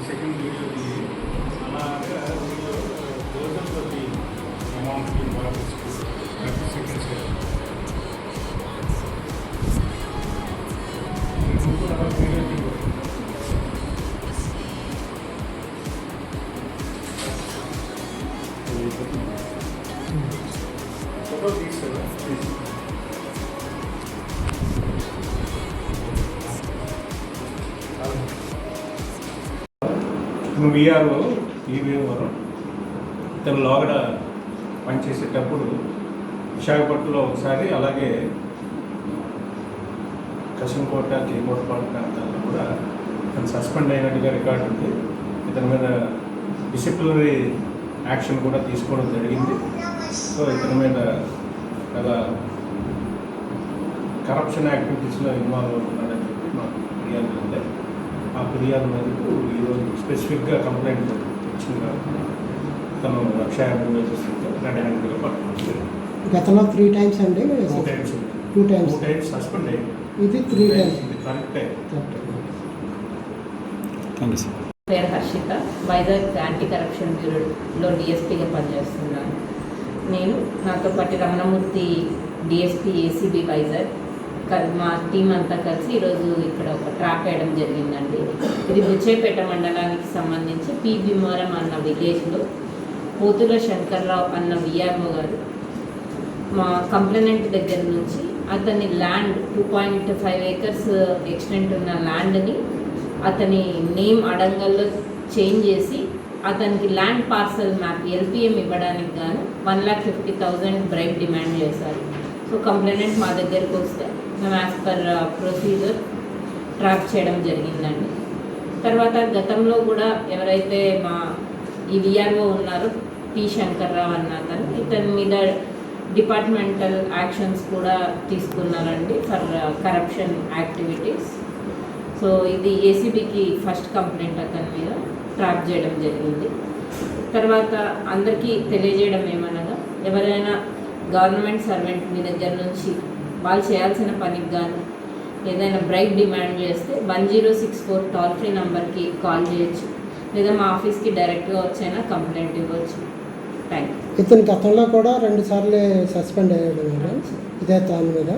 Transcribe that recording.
Second video అలాగా video రోజులతో అమౌంట్కి బాగా 30 seconds photo తీసుకోవాలి. విఆర్ఓ ఈవీఓ ఇతను లోగడ పనిచేసేటప్పుడు విశాఖపట్నంలో ఒకసారి, అలాగే కశంకోట కేకోటపాడు ప్రాంతాల్లో కూడా ఇతను సస్పెండ్ అయినట్టుగా రికార్డు ఉంది. ఇతని మీద డిసిప్లినరీ యాక్షన్ కూడా తీసుకోవడం జరిగింది. సో ఇతని మీద చాలా కరప్షన్ యాక్టివిటీస్లో ఇన్వాల్వ్ అవుతున్నాడని చెప్పి మాకు ఫిర్యాదు ఉంది. ఆ ఫిర్యాదు మేరకు ఈరోజు స్పెసిఫిక్గా కంప్లైంట్ వచ్చింది కాబట్టి తను 150,000 రెడ్ హ్యాండ్గా పట్టుకుంటుంది. గతంలో 3 times అండి. 2 times సస్పెండ్ అయ్యింది. ఇది 3 times. కరెక్టే. Thank you sir. పేరు హర్షిత, వైజాగ్ యాంటీ కరప్షన్ బ్యూరోలో డిఎస్పీగా పనిచేస్తున్నాను. నేను నాతో పాటు రమణమూర్తి డిఎస్పీ ఏసీబీ వైజాగ్ మా టీం అంతా కలిసి ఈరోజు ఇక్కడ ఒక ట్రాప్ వేయడం జరిగిందండి. ఇది బుచ్చేపేట మండలానికి సంబంధించి పి భీమవరం అన్న విలేజ్లో పోతుల శంకర్రావు అన్న విఆర్ఓ గారు మా కంప్లైనెంట్ దగ్గర నుంచి అతని ల్యాండ్ 2.5 acres ఎక్స్టెంట్ ఉన్న ల్యాండ్ని అతని నేమ్ అడంగల్లో చేంజ్ చేసి అతనికి ల్యాండ్ పార్సల్ మ్యాప్ ఎల్పిఎం ఇవ్వడానికి గాను 1,50,000 బ్రైబ్ డిమాండ్ చేశారు. సో కంప్లైనెంట్ మా దగ్గరకు వస్తే మేము యాజ్ పర్ ప్రొసీజర్ ట్రాప్ చేయడం జరిగిందండి. తర్వాత గతంలో కూడా ఎవరైతే మా ఈ విఆర్ఓ ఉన్నారో పి శంకర్రావు అన్న అతను, ఇతని మీద డిపార్ట్మెంటల్ యాక్షన్స్ కూడా తీసుకున్నారండి ఫర్ కరప్షన్ యాక్టివిటీస్. సో ఇది ఏసీబీకి ఫస్ట్ కంప్లైంట్ అతని మీద ట్రాప్ చేయడం జరిగింది. తర్వాత అందరికీ తెలియజేయడం ఏమనగా, ఎవరైనా గవర్నమెంట్ సర్వెంట్ మీ దగ్గర నుంచి వాళ్ళు చేయాల్సిన పనికి గాను ఏదైనా బ్రైబ్ డిమాండ్ చేస్తే 1064 టోల్ ఫ్రీ నెంబర్కి కాల్ చేయొచ్చు, లేదా మా ఆఫీస్కి డైరెక్ట్గా వచ్చైనా కంప్లైంట్ ఇవ్వచ్చు. Thank you. ఇతను గతంలో కూడా 2 సార్లు సస్పెండ్ అయ్యాడు ఇదే దాని మీద.